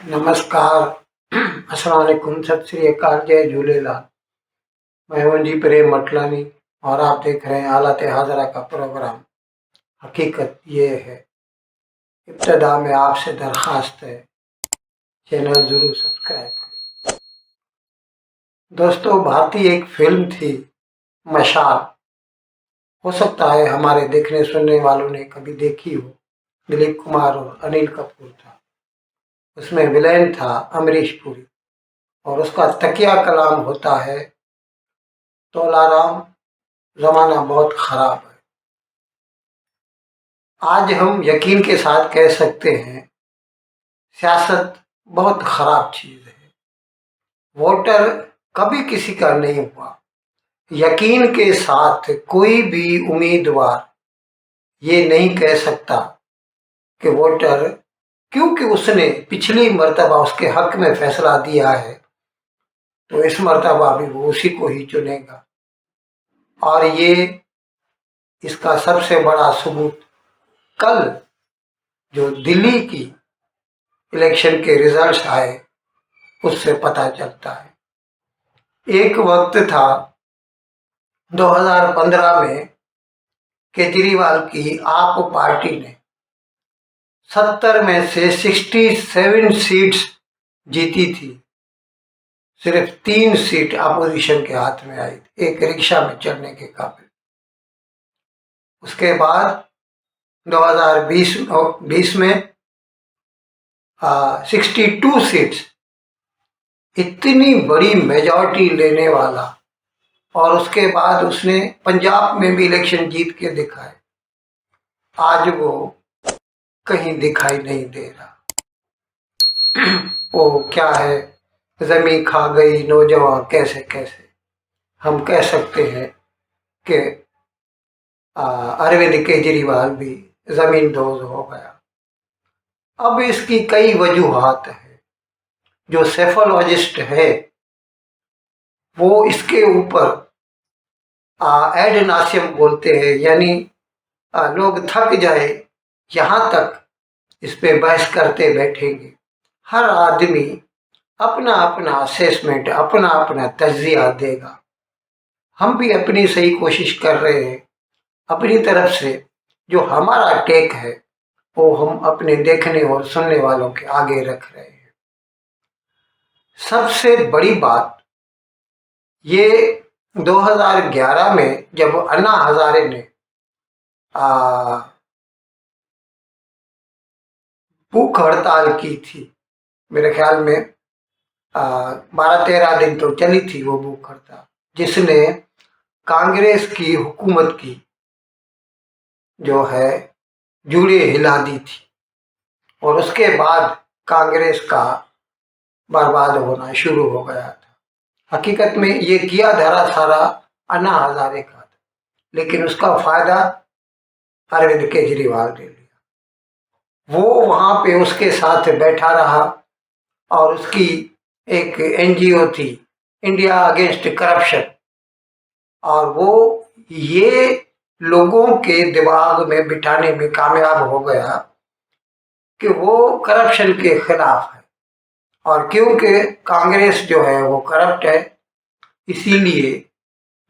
नमस्कार, अस्सलाम वालेकुम, सत श्री अकाल, जय झूलेलाल। मैं हूं जी प्रेम मटलानी और आप देख रहे हैं हालत हाजरा का प्रोग्राम। हकीकत ये है, इब्तदा में आपसे दरखास्त है, चैनल जरूर सब्सक्राइब करें। दोस्तों, भारतीय एक फिल्म थी मशाल। हो सकता है हमारे देखने सुनने वालों ने कभी देखी हो। दिलीप कुमार और अनिल कपूर था। उसमें विलेन था अमरीश पुरी और उसका तकिया कलाम होता है, तोलाराम, जमाना बहुत खराब है। आज हम यकीन के साथ कह सकते हैं, सियासत बहुत खराब चीज है। वोटर कभी किसी का नहीं हुआ। यकीन के साथ कोई भी उम्मीदवार ये नहीं कह सकता कि वोटर, क्योंकि उसने पिछली मर्तबा उसके हक में फैसला दिया है, तो इस मर्तबा भी वो उसी को ही चुनेगा। और ये इसका सबसे बड़ा सबूत कल जो दिल्ली की इलेक्शन के रिजल्ट्स आए, उससे पता चलता है। एक वक्त था 2015 में, केजरीवाल की आप पार्टी ने 70 में से 67 सीट्स जीती थी। सिर्फ 3 सीट अपोजिशन के हाथ में आई थी, एक रिक्शा में चढ़ने के काबिल। उसके बाद 2020 में 62 सीट्स, इतनी बड़ी मेजॉरिटी लेने वाला, और उसके बाद उसने पंजाब में भी इलेक्शन जीत के दिखाए। आज वो कहीं दिखाई नहीं दे रहा। वो क्या है, जमीन खा गई नौजवान कैसे कैसे। हम कह सकते हैं कि अरविंद केजरीवाल भी जमीन दोज हो गया। अब इसकी कई वजूहात है। जो सेफोलॉजिस्ट है वो इसके ऊपर एड नासियम बोलते हैं, यानी लोग थक जाए यहाँ तक इस पे बहस करते बैठेंगे। हर आदमी अपना अपना असेसमेंट, अपना अपना तज्जिया देगा। हम भी अपनी सही कोशिश कर रहे हैं। अपनी तरफ से जो हमारा टेक है वो हम अपने देखने और सुनने वालों के आगे रख रहे हैं। सबसे बड़ी बात ये, 2011 में जब अन्ना हजारे ने भूख हड़ताल की थी, मेरे ख्याल में 12-13 दिन तो चली थी वो भूख हड़ताल, जिसने कांग्रेस की हुकूमत की जो है जूड़े हिला दी थी। और उसके बाद कांग्रेस का बर्बाद होना शुरू हो गया था। हकीकत में ये किया धरा सारा अन्ना हजारे का था, लेकिन उसका फायदा अरविंद केजरीवाल ने लिया। वो वहां पे उसके साथ बैठा रहा और उसकी एक एनजीओ थी, इंडिया अगेंस्ट करप्शन, और वो ये लोगों के दिमाग में बिठाने में कामयाब हो गया कि वो करप्शन के खिलाफ है। और क्योंकि कांग्रेस जो है वो करप्ट है, इसीलिए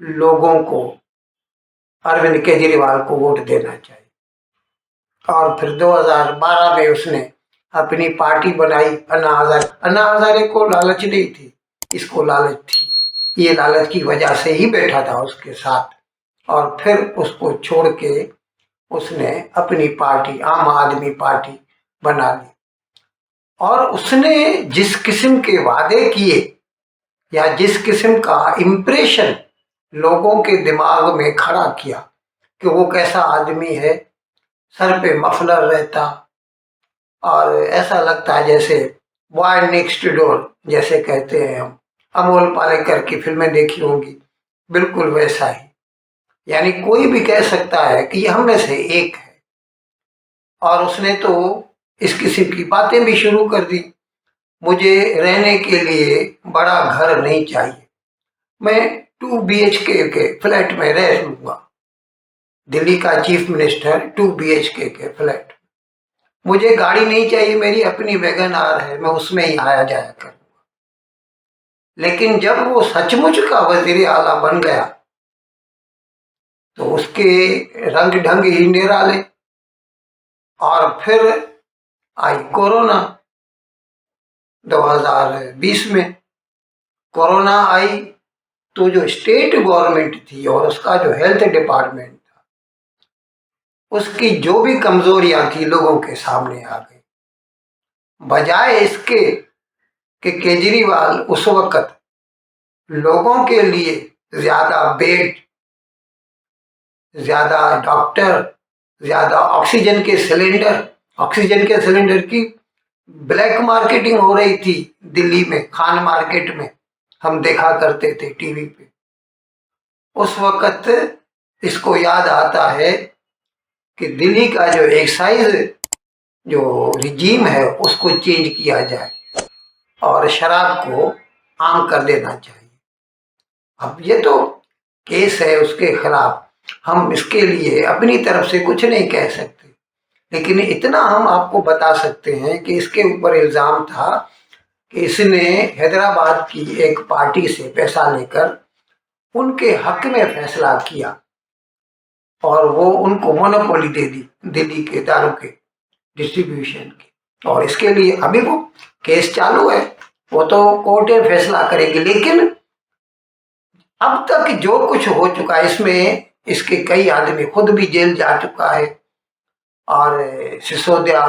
लोगों को अरविंद केजरीवाल को वोट देना चाहिए। और फिर 2012 में उसने अपनी पार्टी बनाई, अन्ना हजारे। अन्ना हजारे को लालच नहीं थी, इसको लालच थी। ये लालच की वजह से ही बैठा था उसके साथ, और फिर उसको छोड़ के उसने अपनी पार्टी आम आदमी पार्टी बना ली। और उसने जिस किस्म के वादे किए या जिस किस्म का इम्प्रेशन लोगों के दिमाग में खड़ा किया कि वो कैसा आदमी है, सर पे मफलर रहता और ऐसा लगता है जैसे बॉय नेक्स्ट डोर, जैसे कहते हैं हम, अमोल पालेकर की फिल्में देखी होंगी, बिल्कुल वैसा ही। यानी कोई भी कह सकता है कि ये हम में से एक है। और उसने तो इस किस्म की बातें भी शुरू कर दी, मुझे रहने के लिए बड़ा घर नहीं चाहिए, मैं 2 BHK के फ्लैट में रह लूंगा। दिल्ली का चीफ मिनिस्टर 2 BHK के फ्लैट। मुझे गाड़ी नहीं चाहिए, मेरी अपनी वैगन आर है, मैं उसमें ही आया जाया करूँगा। लेकिन जब वो सचमुच का वजीर आला बन गया तो उसके रंग ढंग ही निराले। और फिर आई कोरोना 2020 में। कोरोना आई तो जो स्टेट गवर्नमेंट थी और उसका जो हेल्थ डिपार्टमेंट था, उसकी जो भी कमजोरियां थी लोगों के सामने आ गई। बजाय इसके कि केजरीवाल उस वक्त लोगों के लिए ज्यादा बेड, ज्यादा डॉक्टर, ज्यादा ऑक्सीजन के सिलेंडर की ब्लैक मार्केटिंग हो रही थी दिल्ली में, खान मार्केट में हम देखा करते थे टीवी पे। उस वक्त इसको याद आता है कि दिल्ली का जो एक्साइज जो रिजीम है उसको चेंज किया जाए और शराब को आम कर देना चाहिए। अब ये तो केस है उसके खिलाफ, हम इसके लिए अपनी तरफ से कुछ नहीं कह सकते, लेकिन इतना हम आपको बता सकते हैं कि इसके ऊपर इल्जाम था कि इसने हैदराबाद की एक पार्टी से पैसा लेकर उनके हक में फैसला किया और वो उनको मोनोपोली दे दी दिल्ली के दारू के डिस्ट्रीब्यूशन की। और इसके लिए अभी वो केस चालू है, वो तो कोर्टें फैसला करेगी। लेकिन अब तक जो कुछ हो चुका है इसमें इसके कई आदमी खुद भी जेल जा चुका है और सिसोदिया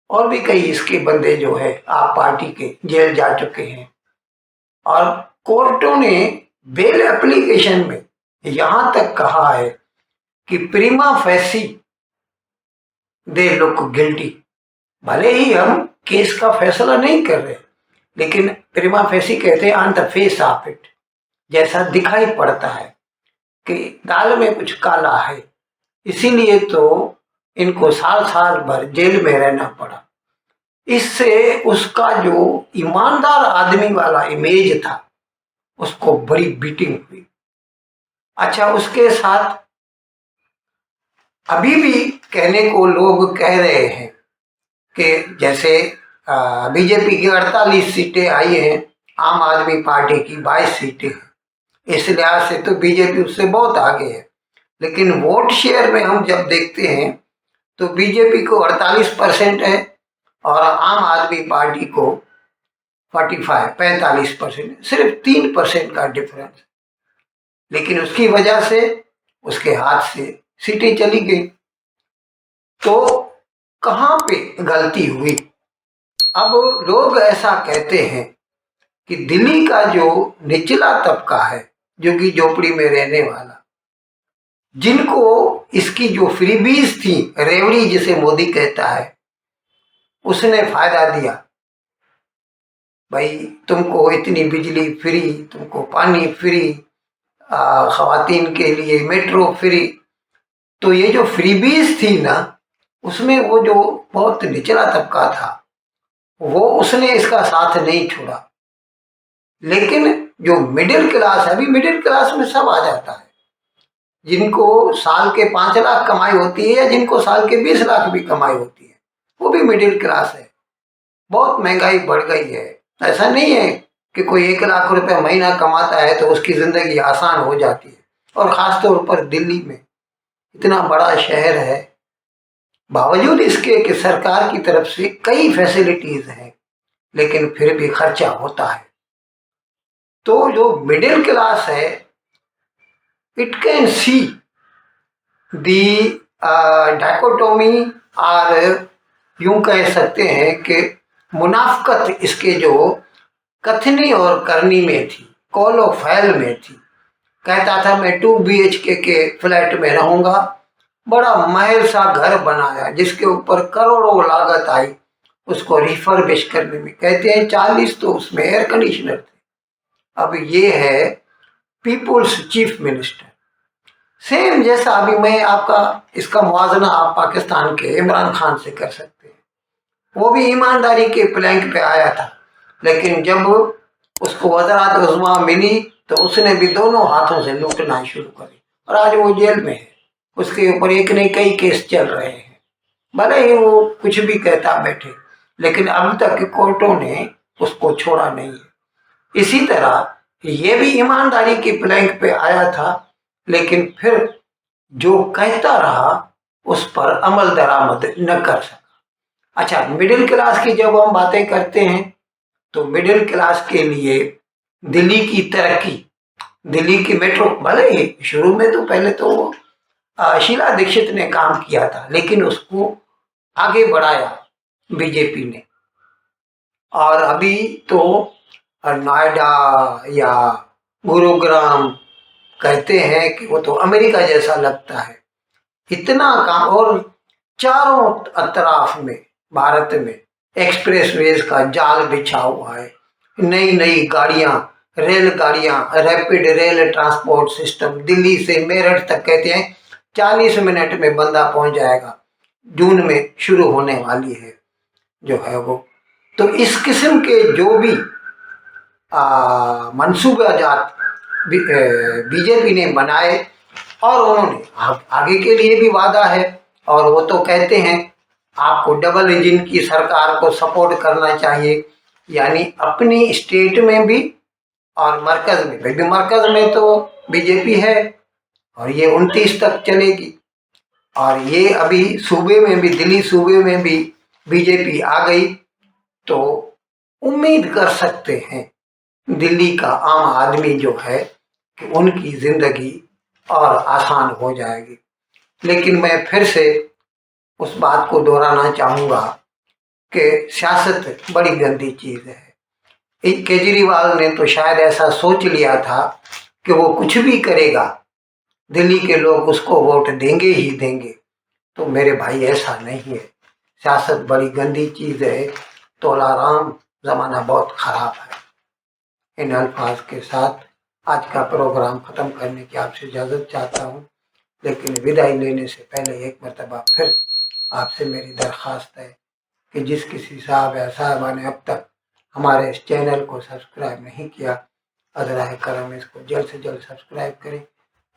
और भी कई इसके बंदे जो है आप पार्टी के जेल जा चुके हैं। और कोर्टों ने बेल एप्लीकेशन में यहां तक कहा है कि प्रीमा फेसी दे लुक गिल्टी। भले ही हम केस का फैसला नहीं कर रहे, लेकिन प्रीमा फेसी कहते हैं on the face of it, जैसा दिखाई पड़ता है कि दाल में कुछ काला है, इसीलिए तो इनको साल साल भर जेल में रहना पड़ा। इससे उसका जो ईमानदार आदमी वाला इमेज था उसको बड़ी बीटिंग हुई। अच्छा, उसके साथ अभी भी कहने को लोग कह रहे हैं कि जैसे बीजेपी की 48 सीटें आई हैं, आम आदमी पार्टी की 22 सीटें हैं। इस लिहाज से तो बीजेपी उससे बहुत आगे है। लेकिन वोट शेयर में हम जब देखते हैं तो बीजेपी को 48% है और आम आदमी पार्टी को 45% सिर्फ 3% का डिफरेंस। लेकिन उसकी वजह से उसके हाथ से सीटें चली गई। तो कहां पे गलती हुई? अब लोग ऐसा कहते हैं कि दिल्ली का जो निचला तबका है, जो कि झोपड़ी में रहने वाला, जिनको इसकी जो फ्रीबीज थी, रेवड़ी जिसे मोदी कहता है, उसने फायदा दिया। भाई तुमको इतनी बिजली फ्री, तुमको पानी फ्री, खवातीन के लिए मेट्रो फ्री। तो ये जो फ्रीबीज थी ना, उसमें वो जो बहुत निचला तबका था वो उसने इसका साथ नहीं छोड़ा। लेकिन जो मिडिल क्लास है, अभी मिडिल क्लास में सब आ जाता है, जिनको साल के 5 लाख कमाई होती है या जिनको साल के 20 लाख भी कमाई होती है, वो भी मिडिल क्लास है। बहुत महंगाई बढ़ गई है। ऐसा नहीं है कि कोई 1 लाख रुपए महीना कमाता है तो उसकी जिंदगी आसान हो जाती है। और खासतौर पर दिल्ली में, इतना बड़ा शहर है, बावजूद इसके कि सरकार की तरफ से कई फैसिलिटीज हैं, लेकिन फिर भी खर्चा होता है। तो जो मिडिल क्लास है, it can see the dichotomy, और यूं कह सकते हैं कि मुनाफकत इसके जो कथनी और करनी में थी, कौलो फैल में थी। कहता था मैं 2 BHK के फ्लैट में रहूंगा, बड़ा महल सा घर बनाया जिसके ऊपर करोड़ों लागत आई उसको रिफर्बिश करने में। कहते हैं 40 तो उसमें एयर कंडीशनर थे। अब ये है पीपुल्स चीफ मिनिस्टर। सेम जैसा अभी मैं आपका इसका मुआवजा आप पाकिस्तान के इमरान खान से कर सकते हैं। वो भी ईमानदारी के प्लैंक पे आया था, लेकिन जब उसको वज़रात उज़्मा मिली तो उसने भी दोनों हाथों से लूटना शुरू करी और आज वो जेल में है। उसके ऊपर एक नहीं कई केस चल रहे हैं। भले ही वो कुछ भी कहता बैठे, लेकिन अब तक कोर्टों ने उसको छोड़ा नहीं है। इसी तरह ये भी ईमानदारी की प्लैंक पे आया था, लेकिन फिर जो कहता रहा उस पर अमल दरामद न कर सका। अच्छा, मिडिल क्लास की जब हम बातें करते हैं तो मिडिल क्लास के लिए दिल्ली की तरक्की, दिल्ली की मेट्रो, भले ही शुरू में तो पहले तो शीला दीक्षित ने काम किया था, लेकिन उसको आगे बढ़ाया बीजेपी ने। और अभी तो नोएडा या गुरुग्राम कहते हैं कि वो तो अमेरिका जैसा लगता है, इतना काम। और चारों अतराफ में भारत में एक्सप्रेसवेज का जाल बिछा हुआ है, नई नई गाड़ियां, रेलगाड़ियां, rapid rail transport system, Delhi से मेरठ तक कहते हैं 40 मिनट में बंदा पहुंच जाएगा, जून में शुरू होने वाली है जो है वो। तो इस किस्म के जो भी मंसूबाजात बीजेपी ने बनाए, और उन्होंने आगे के लिए भी वादा है, और वो तो कहते हैं आपको डबल इंजन की सरकार को सपोर्ट करना चाहिए, यानी अपनी स्टेट में भी और मरकज में भी। मरकज में तो बीजेपी है और ये 29 तक चलेगी, और ये अभी सूबे में भी, दिल्ली सूबे में भी बीजेपी आ गई, तो उम्मीद कर सकते हैं दिल्ली का आम आदमी जो है कि उनकी जिंदगी और आसान हो जाएगी। लेकिन मैं फिर से उस बात को दोहराना चाहूँगा कि सियासत बड़ी गंदी चीज़ है। केजरीवाल ने तो शायद ऐसा सोच लिया था कि वो कुछ भी करेगा, दिल्ली के लोग उसको वोट देंगे ही देंगे। तो मेरे भाई, ऐसा नहीं है। सियासत बड़ी गंदी चीज़ है। तोला राम, ज़माना बहुत ख़राब है। इन अल्फाज के साथ आज का प्रोग्राम ख़त्म करने की आपसे इजाज़त चाहता हूँ, लेकिन विदाई लेने से पहले एक मरतबा फिर आपसे मेरी दरख्वास्त है कि जिस किसी साहब या साहबा ने अब तक हमारे इस चैनल को सब्सक्राइब नहीं किया, अज़राए करम इसको जल्द से जल्द सब्सक्राइब करें,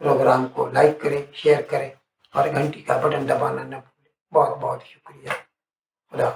प्रोग्राम को लाइक करें, शेयर करें और घंटी का बटन दबाना न भूलें। बहुत बहुत शुक्रिया। खुदा।